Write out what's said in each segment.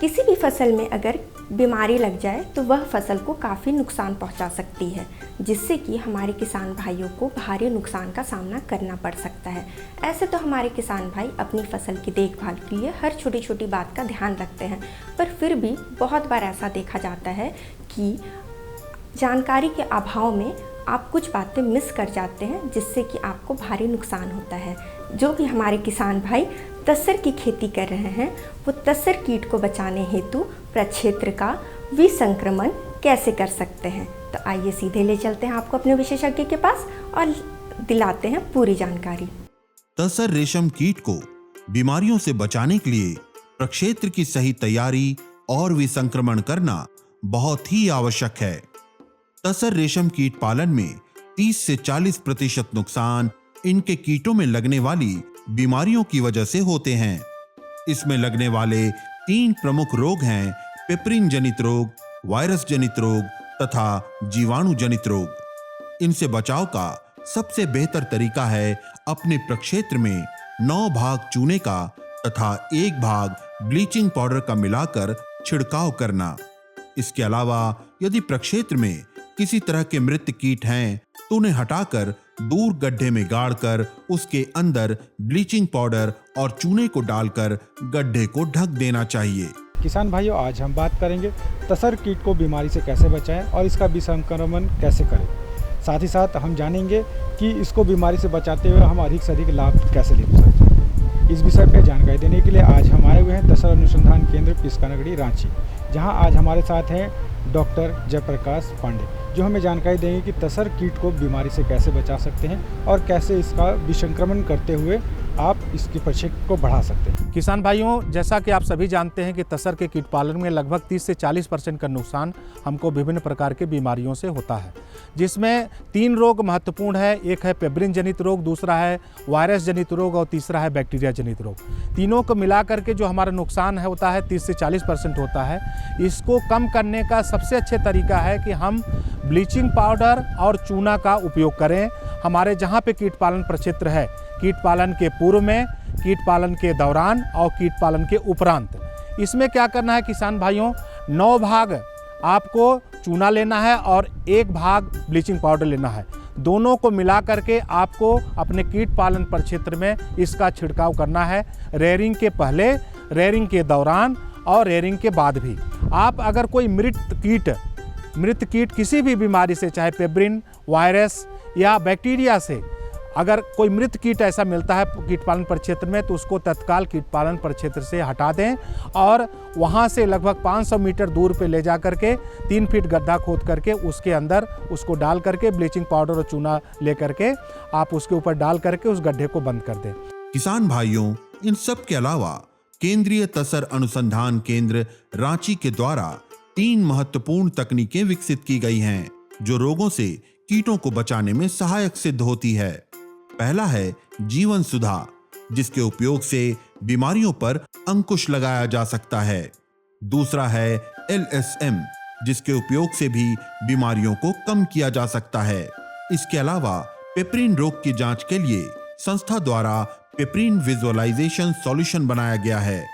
किसी भी फसल में अगर बीमारी लग जाए तो वह फसल को काफ़ी नुकसान पहुंचा सकती है, जिससे कि हमारे किसान भाइयों को भारी नुकसान का सामना करना पड़ सकता है। ऐसे तो हमारे किसान भाई अपनी फसल की देखभाल के लिए हर छोटी छोटी बात का ध्यान रखते हैं, पर फिर भी बहुत बार ऐसा देखा जाता है कि जानकारी के अभाव में आप कुछ बातें मिस कर जाते हैं, जिससे कि आपको भारी नुकसान होता है। जो भी हमारे किसान भाई तसर की खेती कर रहे हैं, वो तसर कीट को बचाने हेतु प्रक्षेत्र का विसंक्रमण कैसे कर सकते हैं। तो आइए सीधे ले चलते हैं आपको अपने विशेषज्ञ के पास और दिलाते हैं पूरी जानकारी। तसर रेशम कीट को बीमारियों से बचाने के लिए प्रक्षेत्र की सही तैयारी और विसंक्रमण करना बहुत ही आवश्यक है। तसर रेशम कीट पालन में 30 से 40% नुकसान इनके कीटों में लगने वाली बीमारियों की वजह से होते हैं। इसमें लगने वाले 3 प्रमुख रोग हैं: पेपरिन जनित रोग, वायरस जनित रोग तथा जीवाणु जनित रोग। इनसे बचाव का सबसे बेहतर तरीका है अपने प्रक्षेत्र में 9 भाग चूने का तथा 1 भाग ब्लीचिंग पाउडर का मिलाकर छिड़काव करना। इसके अलावा यदि प्रक्षेत्र में किसी तरह के मृत कीट हैं तो उन्हें हटाकर दूर गड्ढे में गाड़कर उसके अंदर ब्लीचिंग पाउडर और चूने को डालकर गड्ढे को ढक देना चाहिए। किसान भाइयों, आज हम बात करेंगे तसर कीट को बीमारी से कैसे बचाएं और इसका विसंक्रमण कैसे करें। साथ ही साथ हम जानेंगे कि इसको बीमारी से बचाते हुए हम अधिक से अधिक लाभ कैसे ले सकते हैं। इस विषय पर जानकारी देने के लिए आज हम आए हुए हैं तसर अनुसंधान केंद्र पिस्कानगड़ी रांची, जहां आज हमारे साथ हैं डॉक्टर जयप्रकाश पांडे, जो हमें जानकारी देंगे कि तसर कीट को बीमारी से कैसे बचा सकते हैं और कैसे इसका विसंक्रमण करते हुए आप इसके प्रक्षेत्र को बढ़ा सकते हैं। किसान भाइयों, जैसा कि आप सभी जानते हैं कि तसर के कीट पालन में लगभग 30 से 40% का नुकसान हमको विभिन्न प्रकार के बीमारियों से होता है, जिसमें 3 रोग महत्वपूर्ण है। एक है पेब्रिन जनित रोग, दूसरा है वायरस जनित रोग और तीसरा है बैक्टीरिया जनित रोग। तीनों को मिला करके जो हमारा नुकसान है होता है 30 से 40% होता है। इसको कम करने का सबसे अच्छे तरीका है कि हम ब्लीचिंग पाउडर और चूना का उपयोग करें। हमारे जहाँ पे कीट पालन प्रक्षेत्र है, कीट पालन के पूर्व में, कीट पालन के दौरान और कीट पालन के उपरांत, इसमें क्या करना है किसान भाइयों, 9 भाग आपको चूना लेना है और 1 भाग ब्लीचिंग पाउडर लेना है। दोनों को मिला करके आपको अपने कीट पालन प्रक्षेत्र में इसका छिड़काव करना है, रेयरिंग के पहले, रेयरिंग के दौरान और रेयरिंग के बाद भी। आप अगर कोई मृत कीट किसी भी बीमारी से, चाहे पेब्रिन, वायरस या बैक्टीरिया से, अगर कोई मृत कीट ऐसा मिलता है कीट पालन प्रक्षेत्र में, तो उसको तत्काल कीट पालन प्रक्षेत्र से हटा दें और वहाँ से लगभग 500 मीटर दूर पे ले जा करके 3 फीट गड्ढा खोद करके उसके अंदर उसको डाल करके ब्लीचिंग पाउडर और चूना ले करके आप उसके ऊपर डाल करके उस गड्ढे को बंद कर दें। किसान भाइयों, इन सब के अलावा केंद्रीय तसर अनुसंधान केंद्र रांची के द्वारा 3 महत्वपूर्ण तकनीकें विकसित की गई हैं, जो रोगों से कीटों को बचाने में सहायक सिद्ध होती है। पहला है जीवन सुधा, जिसके उपयोग से बीमारियों पर अंकुश लगाया जा सकता है। दूसरा है LSM, जिसके उपयोग से भी बीमारियों को कम किया जा सकता है। इसके अलावा पेपरिन रोग की जांच के लिए संस्था द्वारा पेपरिन विजुअलाइजेशन सॉल्यूशन बनाया गया है,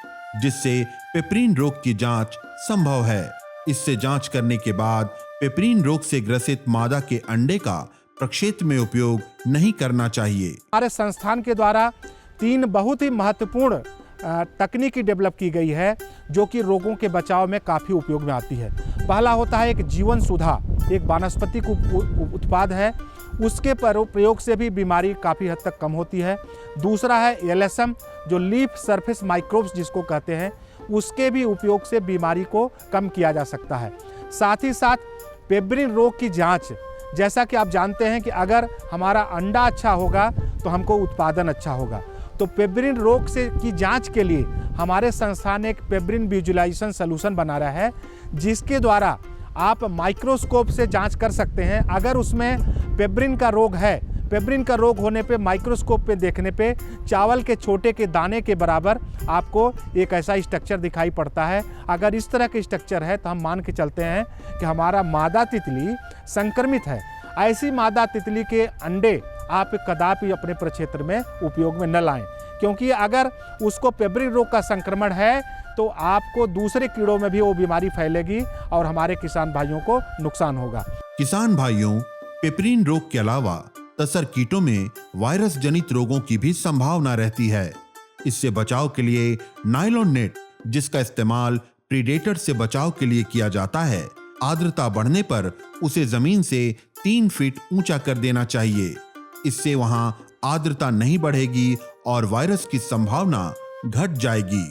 जिससे पेपरिन रोग की जांच संभव है। इससे जांच करने के बाद पेपरिन रोग से ग्रसित मादा के अंडे का प्रक्षेत्र में उपयोग नहीं करना चाहिए। हमारे संस्थान के द्वारा 3 बहुत ही महत्वपूर्ण तकनीकी डेवलप की गई है, जो कि रोगों के बचाव में काफ़ी उपयोग में आती है। पहला होता है एक जीवन सुधा, एक वानस्पतिक उत्पाद है, उसके प्रयोग से भी बीमारी काफ़ी हद तक कम होती है। दूसरा है LSM, जो लीफ सरफेस माइक्रोब्स जिसको कहते हैं, उसके भी उपयोग से बीमारी को कम किया जा सकता है। साथ ही साथ पेब्रिन रोग की जांच, जैसा कि आप जानते हैं कि अगर हमारा अंडा अच्छा होगा तो हमको उत्पादन अच्छा होगा, तो पेब्रिन रोग से की जांच के लिए हमारे संस्थान ने एक पेब्रिन विजुअलाइजेशन सॉल्यूशन बना रहा है, जिसके द्वारा आप माइक्रोस्कोप से जांच कर सकते हैं। अगर उसमें पेब्रिन का रोग है, पेब्रिन का रोग होने पे माइक्रोस्कोप पे देखने पे चावल के छोटे के दाने के बराबर आपको एक ऐसा स्ट्रक्चर दिखाई पड़ता है। अगर इस तरह के स्ट्रक्चर है तो हम मान के चलते हैं कि हमारा मादा तितली संक्रमित है। ऐसी मादा तितली के अंडे आप कदापि अपने प्रक्षेत्र में उपयोग में न लाएं, क्योंकि अगर उसको पेब्रिन रोग का संक्रमण है तो आपको दूसरे कीड़ों में भी वो बीमारी फैलेगी और हमारे किसान भाइयों को नुकसान होगा। किसान भाइयों, पेपरिन रोग के अलावा तसर कीटों में वायरस जनित रोगों की भी संभावना रहती है। इससे बचाव के लिए नायलॉन नेट, जिसका इस्तेमाल प्रीडेटर से बचाव के लिए किया जाता है, आर्द्रता बढ़ने पर उसे जमीन से 3 फीट ऊंचा कर देना चाहिए। इससे वहां आर्द्रता नहीं बढ़ेगी और वायरस की संभावना घट जाएगी।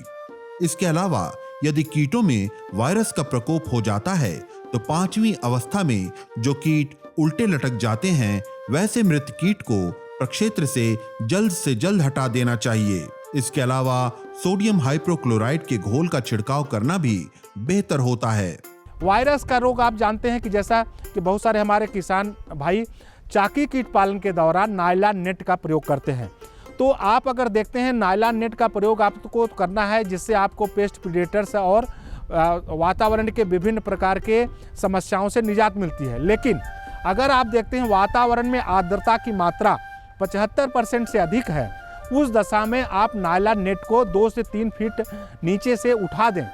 इसके अलावा यदि कीटों में वायरस का प्रकोप हो जाता है तो 5वीं अवस्था में जो कीट उल्टे लटक जाते हैं, वैसे मृत कीट को प्रक्षेत्र से जल्द हटा देना चाहिए। इसके अलावा सोडियम हाइपोक्लोराइड के घोल का छिड़काव करना भी बेहतर होता है। वायरस का रोग आप जानते हैं कि जैसा कि बहुत सारे हमारे किसान भाई चाकी कीट पालन के दौरान नायलॉन नेट का प्रयोग करते हैं। तो आप अगर देखते हैं नायलॉन नेट का प्रयोग आपको करना है, जिससे आपको पेस्ट प्रीडेटर्स और वातावरण के विभिन्न प्रकार के समस्याओं से निजात मिलती है। लेकिन अगर आप देखते हैं वातावरण में आर्द्रता की मात्रा 75% से अधिक है, उस दशा में आप नायलॉन नेट को 2 से 3 फीट नीचे से उठा दें।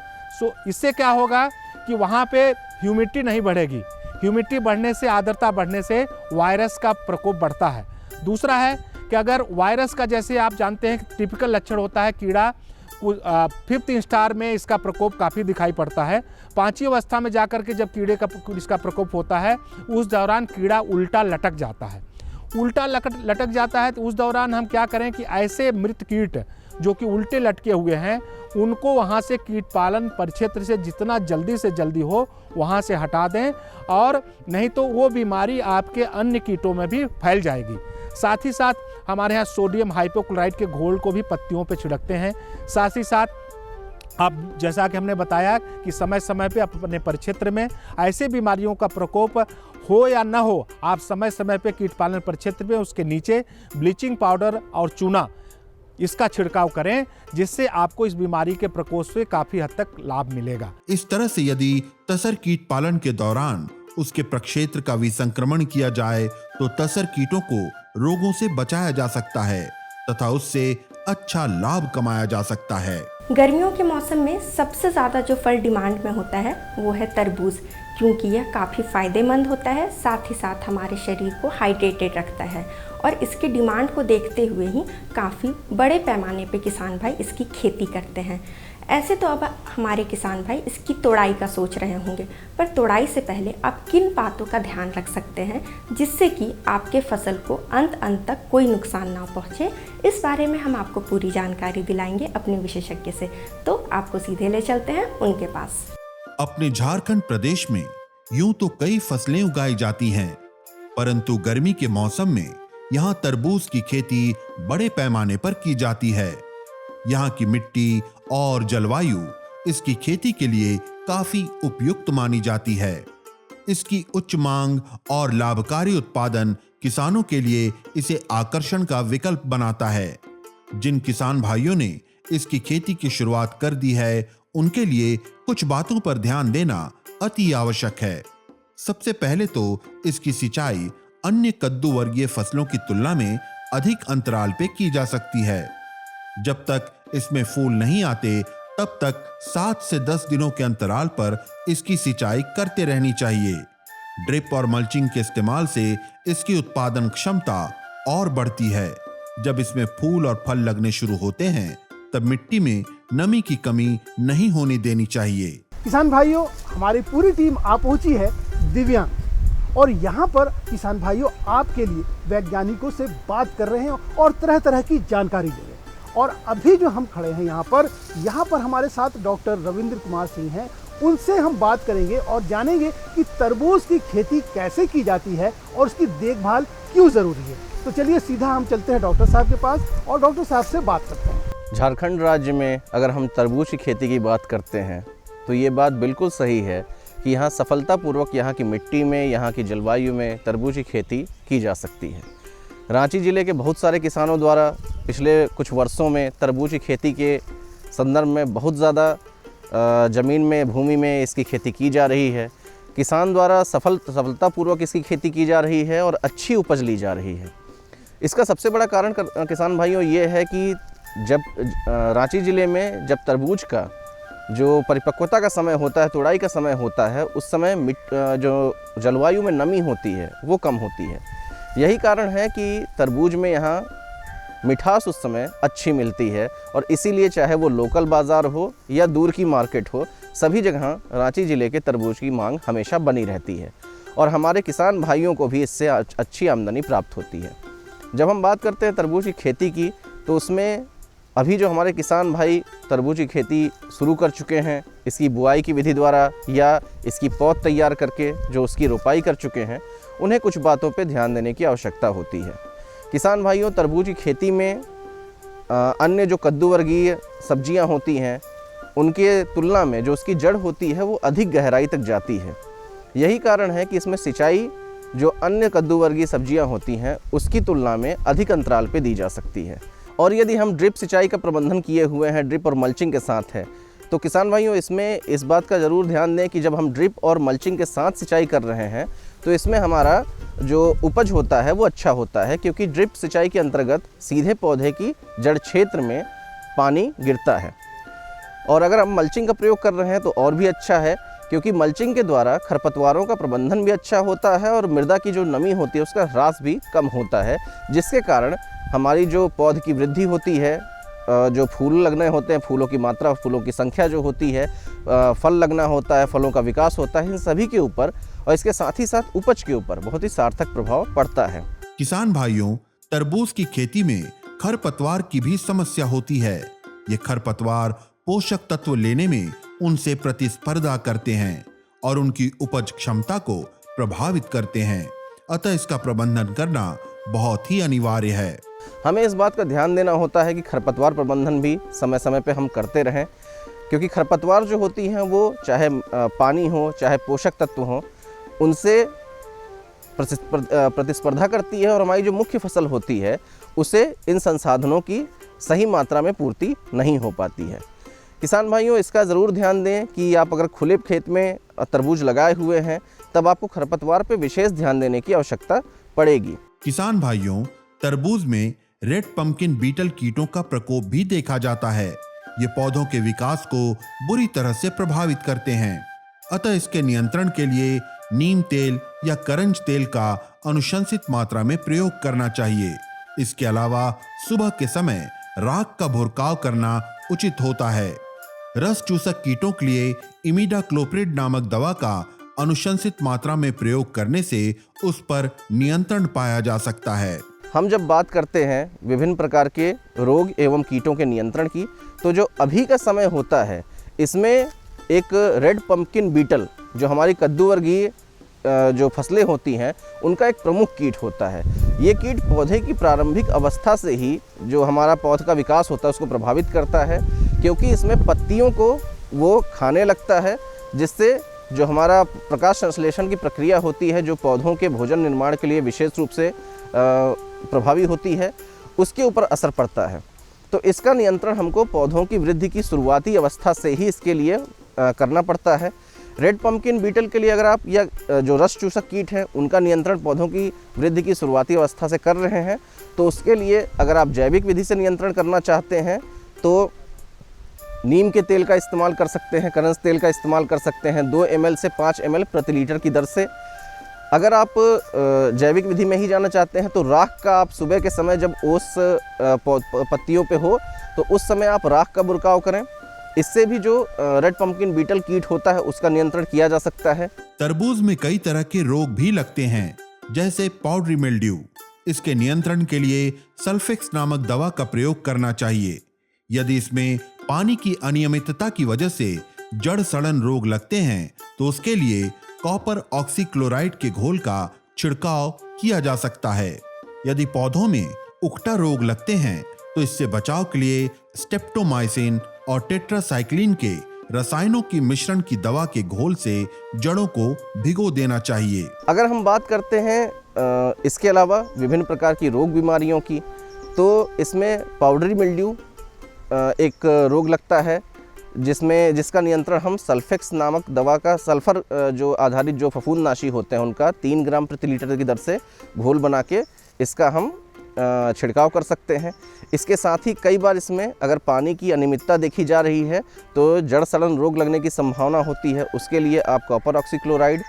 इससे क्या होगा कि वहाँ पे ह्यूमिडिटी नहीं बढ़ेगी। ह्यूमिडिटी बढ़ने से, आर्द्रता बढ़ने से वायरस का प्रकोप बढ़ता है। दूसरा है कि अगर वायरस का, जैसे आप जानते हैं कि टिपिकल लक्षण होता है कीड़ा 5th स्टार में इसका प्रकोप काफ़ी दिखाई पड़ता है। 5वीं अवस्था में जाकर के जब कीड़े का इसका प्रकोप होता है, उस दौरान कीड़ा उल्टा लटक जाता है। उल्टा लटक जाता है तो उस दौरान हम क्या करें कि ऐसे मृत कीट जो कि उल्टे लटके हुए हैं, उनको वहाँ से कीट पालन परिक्षेत्र से जितना जल्दी से जल्दी हो वहाँ से हटा दें, और नहीं तो वो बीमारी आपके अन्य कीटों में भी फैल जाएगी। साथ ही साथ हमारे यहाँ सोडियम हाइपोक्लोराइड के घोल को भी पत्तियों पे छिड़कते हैं। साथ ही साथ अब जैसा कि हमने बताया कि समय समय पे अपने परिक्षेत्र में ऐसे बीमारियों का प्रकोप हो या न हो, आप समय समय पे कीट पालन परिक्षेत्र में उसके नीचे ब्लीचिंग पाउडर और चूना इसका छिड़काव करें, जिससे आपको इस बीमारी के प्रकोप से काफी हद तक लाभ मिलेगा। इस तरह से यदि तसर कीट पालन के दौरान उसके प्रक्षेत्र का विसंक्रमण किया जाए तो तसर कीटों को रोगों से बचाया जा सकता है तथा उससे अच्छा लाभ कमाया जा सकता है। गर्मियों के मौसम में सबसे ज़्यादा जो फल डिमांड में होता है वो है तरबूज, क्योंकि यह काफ़ी फ़ायदेमंद होता है, साथ ही साथ हमारे शरीर को हाइड्रेटेड रखता है। और इसकी डिमांड को देखते हुए ही काफ़ी बड़े पैमाने पे किसान भाई इसकी खेती करते हैं। ऐसे तो अब हमारे किसान भाई इसकी तोड़ाई का सोच रहे होंगे, पर तोड़ाई से पहले आप किन बातों का ध्यान रख सकते हैं जिससे कि आपके फसल को अंत तक कोई नुकसान ना पहुंचे, इस बारे में हम आपको पूरी जानकारी दिलाएंगे अपने विशेषज्ञ से। तो आपको सीधे ले चलते हैं उनके पास। अपने झारखंड प्रदेश में यूं तो कई फसलें उगाई जाती हैं, परंतु गर्मी के मौसम में यहाँ तरबूज की खेती बड़े पैमाने पर की जाती है। यहाँ की मिट्टी और जलवायु इसकी खेती के लिए काफी उपयुक्त मानी जाती है। इसकी उच्च मांग और लाभकारी उत्पादन किसानों के लिए इसे आकर्षण का विकल्प बनाता है। जिन किसान भाइयों ने इसकी खेती की शुरुआत कर दी है, उनके लिए कुछ बातों पर ध्यान देना अति आवश्यक है। सबसे पहले तो इसकी सिंचाई अन्य कद्दू वर्गीय फसलों की तुलना में अधिक अंतराल पे की जा सकती है। जब तक इसमें फूल नहीं आते, तब तक 7 से 10 दिनों के अंतराल पर इसकी सिंचाई करते रहनी चाहिए। ड्रिप और मल्चिंग के इस्तेमाल से इसकी उत्पादन क्षमता और बढ़ती है। जब इसमें फूल और फल लगने शुरू होते हैं, तब मिट्टी में नमी की कमी नहीं होने देनी चाहिए। किसान भाइयों, हमारी पूरी टीम आ पहुंची है दिव्यांग, और यहाँ पर किसान भाइयों आपके लिए वैज्ञानिकों से बात कर रहे हैं और तरह तरह की जानकारी दे रहे हैं। और अभी जो हम खड़े हैं यहाँ पर हमारे साथ डॉक्टर रविंद्र कुमार सिंह हैं। उनसे हम बात करेंगे और जानेंगे कि तरबूज की खेती कैसे की जाती है और उसकी देखभाल क्यों ज़रूरी है। तो चलिए सीधा हम चलते हैं डॉक्टर साहब के पास और डॉक्टर साहब से बात करते हैं। झारखंड राज्य में अगर हम तरबूज की खेती की बात करते हैं तो ये बात बिल्कुल सही है कि यहाँ सफलतापूर्वक यहाँ की मिट्टी में, यहाँ की जलवायु में तरबूज की खेती की जा सकती है। रांची ज़िले के बहुत सारे किसानों द्वारा पिछले कुछ वर्षों में तरबूज की खेती के संदर्भ में बहुत ज़्यादा ज़मीन में, भूमि में इसकी खेती की जा रही है। किसान द्वारा सफलतापूर्वक इसकी खेती की जा रही है और अच्छी उपज ली जा रही है। इसका सबसे बड़ा कारण किसान भाइयों ये है कि जब रांची ज़िले में जब तरबूज का जो परिपक्वता का समय होता है, तुड़ाई का समय होता है, उस समय जो जलवायु में नमी होती है वो कम होती है। यही कारण है कि तरबूज में यहाँ मिठास उस समय अच्छी मिलती है और इसीलिए चाहे वो लोकल बाज़ार हो या दूर की मार्केट हो, सभी जगह रांची ज़िले के तरबूज की मांग हमेशा बनी रहती है और हमारे किसान भाइयों को भी इससे अच्छी आमदनी प्राप्त होती है। जब हम बात करते हैं तरबूज की खेती की, तो उसमें अभी जो हमारे किसान भाई तरबूज की खेती शुरू कर चुके हैं, इसकी बुआई की विधि द्वारा या इसकी पौध तैयार करके जो उसकी रोपाई कर चुके हैं, उन्हें कुछ बातों पे ध्यान देने की आवश्यकता होती है। किसान भाइयों, तरबूज की खेती में अन्य जो कद्दू वर्गीय सब्जियां होती हैं, उनके तुलना में जो उसकी जड़ होती है वो अधिक गहराई तक जाती है। यही कारण है कि इसमें सिंचाई जो अन्य कद्दू वर्गीय सब्जियां होती हैं उसकी तुलना में अधिक अंतराल पे दी जा सकती है। और यदि हम ड्रिप सिंचाई का प्रबंधन किए हुए हैं, ड्रिप और मल्चिंग के साथ है, तो किसान भाइयों इसमें इस बात का ज़रूर ध्यान दें कि जब हम ड्रिप और मल्चिंग के साथ सिंचाई कर रहे हैं तो इसमें हमारा जो उपज होता है वो अच्छा होता है, क्योंकि ड्रिप सिंचाई के अंतर्गत सीधे पौधे की जड़ क्षेत्र में पानी गिरता है। और अगर हम मल्चिंग का प्रयोग कर रहे हैं तो और भी अच्छा है, क्योंकि मल्चिंग के द्वारा खरपतवारों का प्रबंधन भी अच्छा होता है और मृदा की जो नमी होती है उसका ह्रास भी कम होता है, जिसके कारण हमारी जो पौध की वृद्धि होती है, जो फूल लगने होते हैं, फूलों की मात्रा, फूलों की संख्या जो होती है, फल लगना होता है, फलों का विकास होता है, इन सभी के ऊपर और इसके साथ ही साथ उपज के ऊपर बहुत ही सार्थक प्रभाव पड़ता है। किसान भाइयों, तरबूज की खेती में खरपतवार की भी समस्या होती है। ये खरपतवार पोषक तत्व लेने में उनसे प्रतिस्पर्धा करते हैं और उनकी उपज क्षमता को प्रभावित करते हैं। अतः इसका प्रबंधन करना बहुत ही अनिवार्य है। हमें इस बात का ध्यान देना होता है कि खरपतवार प्रबंधन भी समय समय पे हम करते रहें, क्योंकि खरपतवार जो होती हैं वो चाहे पानी हो चाहे पोषक तत्व हो, उनसे प्रतिस्पर्धा करती है और हमारी जो मुख्य फसल होती है उसे इन संसाधनों की सही मात्रा में पूर्ति नहीं हो पाती है। किसान भाइयों, इसका ज़रूर ध्यान दें कि आप अगर खुले खेत में तरबूज लगाए हुए हैं तब आपको खरपतवार पे विशेष ध्यान देने की आवश्यकता पड़ेगी। किसान भाइयों, तरबूज में रेड पंपकिन बीटल कीटों का प्रकोप भी देखा जाता है। ये पौधों के विकास को बुरी तरह से प्रभावित करते हैं। अतः इसके नियंत्रण के लिए नीम तेल या करंज तेल का अनुशंसित मात्रा में प्रयोग करना चाहिए। इसके अलावा सुबह के समय राख का भुरकाव करना उचित होता है। रस चूसक कीटों के लिए इमिडाक्लोप्रिड नामक दवा का अनुशंसित मात्रा में प्रयोग करने से उस पर नियंत्रण पाया जा सकता है। हम जब बात करते हैं विभिन्न प्रकार के रोग एवं कीटों के नियंत्रण की, तो जो अभी का समय होता है इसमें एक रेड पंपकिन बीटल जो हमारी कद्दू वर्गीय जो फसलें होती हैं उनका एक प्रमुख कीट होता है। ये कीट पौधे की प्रारंभिक अवस्था से ही जो हमारा पौध का विकास होता है उसको प्रभावित करता है, क्योंकि इसमें पत्तियों को वो खाने लगता है, जिससे जो हमारा प्रकाश संश्लेषण की प्रक्रिया होती है जो पौधों के भोजन निर्माण के लिए विशेष रूप से प्रभावी होती है, उसके ऊपर असर पड़ता है। तो इसका नियंत्रण हमको पौधों की वृद्धि की शुरुआती अवस्था से ही इसके लिए करना पड़ता है। रेड पंपकिन बीटल के लिए अगर आप या जो रस चूसक कीट है उनका नियंत्रण पौधों की वृद्धि की शुरुआती अवस्था से कर रहे हैं, तो उसके लिए अगर आप जैविक विधि से नियंत्रण करना चाहते हैं तो नीम के तेल का इस्तेमाल कर सकते हैं, करंज तेल का इस्तेमाल कर सकते हैं 2 ml से 5 ml प्रति लीटर की दर से। अगर आप जैविक विधि में ही जाना चाहते हैं तो राख का आप सुबह के समय जब ओस पत्तियों पे हो तो उस समय आप राख का बुरकाव करें। इससे भी जो रेड पंपकिन बीटल कीट होता है उसका नियंत्रण किया जा सकता है। तरबूज में कई तरह के रोग भी लगते हैं, जैसे पाउडरी मिल्ड्यू। इसके नियंत्रण के लिए सल्फेक्स नामक दवा का प्रयोग करना चाहिए। यदि इसमें पानी की अनियमितता की वजह से जड़ सड़न रोग लगते हैं तो उसके लिए कॉपर ऑक्सीक्लोराइड के घोल का छिड़काव किया जा सकता है। यदि पौधों में उकटा रोग लगते हैं तो इससे बचाव के लिए स्टेप्टोमाइसिन और टेट्रासाइक्लिन के रसायनों की मिश्रण की दवा के घोल से जड़ों को भिगो देना चाहिए। अगर हम बात करते हैं इसके अलावा विभिन्न प्रकार की रोग बीमारियों की, तो इसमें पाउडरी मिल्ड्यू एक रोग लगता है जिसका नियंत्रण हम सल्फेक्स नामक दवा का सल्फर जो आधारित जो फफूंदनाशी होते हैं उनका 3 ग्राम प्रति लीटर की दर से घोल बना के इसका हम छिड़काव कर सकते हैं। इसके साथ ही कई बार इसमें अगर पानी की अनियमितता देखी जा रही है तो जड़ सड़न रोग लगने की संभावना होती है। उसके लिए आप कॉपर ऑक्सीक्लोराइड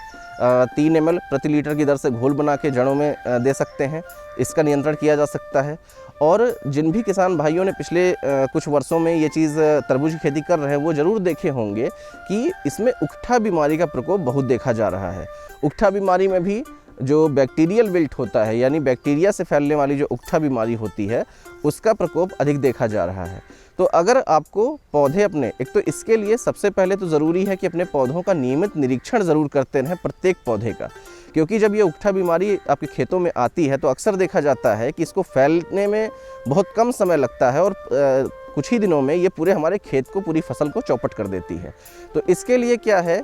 3 ml प्रति लीटर की दर से घोल बना के जड़ों में दे सकते हैं। इसका नियंत्रण किया जा सकता है। और जिन भी किसान भाइयों ने पिछले कुछ वर्षों में ये चीज़ तरबूज की खेती कर रहे हैं वो ज़रूर देखे होंगे कि इसमें उकठा बीमारी का प्रकोप बहुत देखा जा रहा है। उकठा बीमारी में भी जो बैक्टीरियल विल्ट होता है, यानी बैक्टीरिया से फैलने वाली जो उकठा बीमारी होती है, उसका प्रकोप अधिक देखा जा रहा है। तो अगर आपको पौधे अपने, एक तो इसके लिए सबसे पहले तो ज़रूरी है कि अपने पौधों का नियमित निरीक्षण ज़रूर करते रहें, प्रत्येक पौधे का, क्योंकि जब ये उकठा बीमारी आपके खेतों में आती है तो अक्सर देखा जाता है कि इसको फैलने में बहुत कम समय लगता है और कुछ ही दिनों में ये पूरे हमारे खेत को, पूरी फसल को चौपट कर देती है। तो इसके लिए क्या है,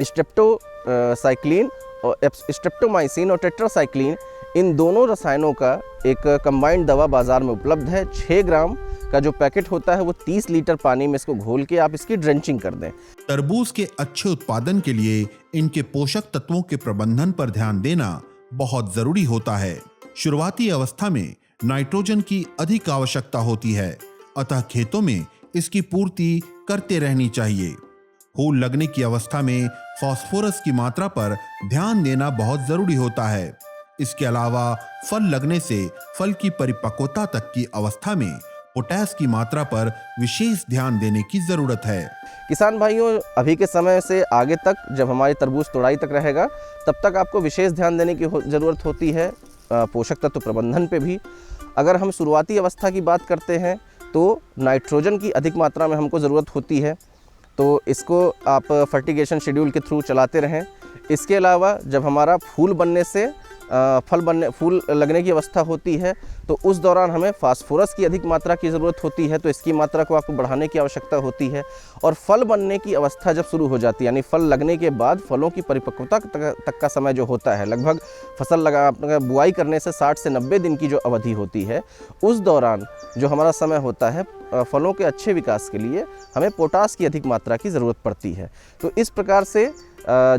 स्ट्रेप्टोसाइक्लिन और स्ट्रेप्टोमाइसिन और टेट्रासाइक्लिन, इन दोनों रसायनों का एक कंबाइंड दवा बाज़ार में उपलब्ध है। 6 ग्राम का जो पैकेट होता है वो 30 लीटर पानी में इसको घोल के आप इसकी ड्रेंचिंग कर दें। तरबूज के अच्छे उत्पादन के लिए इनके पोषक तत्वों के प्रबंधन पर ध्यान देना बहुत जरूरी होता है। शुरुआती अवस्था में नाइट्रोजन की अधिक आवश्यकता होती है, अतः खेतों में इसकी पूर्ति करते रहनी चाहिए। फूल लगने की अवस्था में फास्फोरस की मात्रा पर ध्यान देना बहुत जरूरी होता है। इसके अलावा फल लगने से फल की परिपक्वता तक की अवस्था में पोटास की मात्रा पर विशेष ध्यान देने की जरूरत है। किसान भाइयों, अभी के समय से आगे तक जब हमारी तरबूज तोड़ाई तक रहेगा तब तक आपको विशेष ध्यान देने की ज़रूरत होती है पोषक तत्व प्रबंधन पे भी। अगर हम शुरुआती अवस्था की बात करते हैं तो नाइट्रोजन की अधिक मात्रा में हमको ज़रूरत होती है, तो इसको आप फर्टिगेशन शेड्यूल के थ्रू चलाते रहें। इसके अलावा जब हमारा फूल बनने से फूल लगने की अवस्था होती है तो उस दौरान हमें फास्फोरस की अधिक मात्रा की ज़रूरत होती है, तो इसकी मात्रा को आपको बढ़ाने की आवश्यकता होती है। और फल बनने की अवस्था जब शुरू हो जाती है, यानी फल लगने के बाद फलों की परिपक्वता तक का समय जो होता है, लगभग फसल बुआई करने से 60 से 90 दिन की जो अवधि होती है, उस दौरान जो हमारा समय होता है फलों के अच्छे विकास के लिए हमें पोटास की अधिक मात्रा की ज़रूरत पड़ती है। तो इस प्रकार से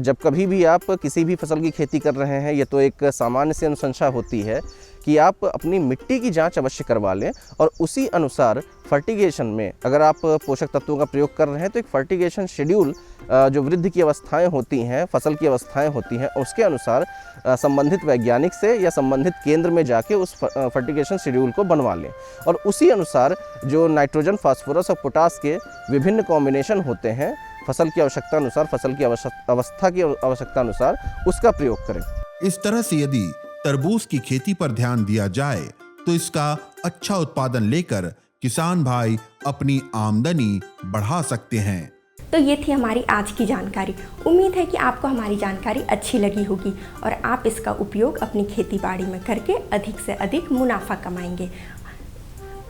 जब कभी भी आप किसी भी फसल की खेती कर रहे हैं, ये तो एक सामान्य सी अनुशंसा होती है कि आप अपनी मिट्टी की जांच अवश्य करवा लें और उसी अनुसार फर्टिगेशन में अगर आप पोषक तत्वों का प्रयोग कर रहे हैं तो एक फर्टिगेशन शेड्यूल जो वृद्धि की अवस्थाएं होती हैं, फसल की अवस्थाएं होती हैं, उसके अनुसार संबंधित वैज्ञानिक से या संबंधित केंद्र में जाके उस फर्टिगेशन शेड्यूल को बनवा लें और उसी अनुसार जो नाइट्रोजन, फास्फोरस और पोटास के विभिन्न कॉम्बिनेशन होते हैं, फसल की आवश्यकता अनुसार, फसल की अवस्था की आवश्यकता अनुसार उसका प्रयोग करें। इस तरह से यदि तरबूज की खेती पर ध्यान दिया जाए तो इसका अच्छा उत्पादन लेकर किसान भाई अपनी आमदनी बढ़ा सकते हैं। तो ये थी हमारी आज की जानकारी। उम्मीद है कि आपको हमारी जानकारी अच्छी लगी होगी और आप इसका उपयोग अपनी खेती बाड़ी में करके अधिक से अधिक मुनाफा कमाएंगे।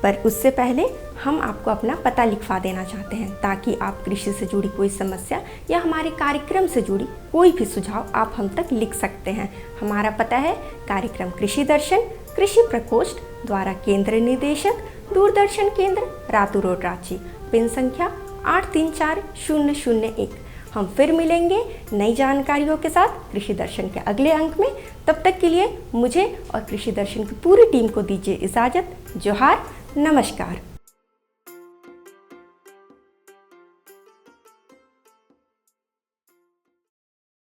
पर उससे पहले हम आपको अपना पता लिखवा देना चाहते हैं ताकि आप कृषि से जुड़ी कोई समस्या या हमारे कार्यक्रम से जुड़ी कोई भी सुझाव आप हम तक लिख सकते हैं। हमारा पता है कार्यक्रम कृषि दर्शन, कृषि प्रकोष्ठ द्वारा केंद्र निदेशक, दूरदर्शन केंद्र, रातू रोड, रांची, पिन संख्या 834001। हम फिर मिलेंगे नई जानकारियों के साथ कृषि दर्शन के अगले अंक में। तब तक के लिए मुझे और कृषि दर्शन की पूरी टीम को दीजिए इजाज़त। जोहार, नमस्कार।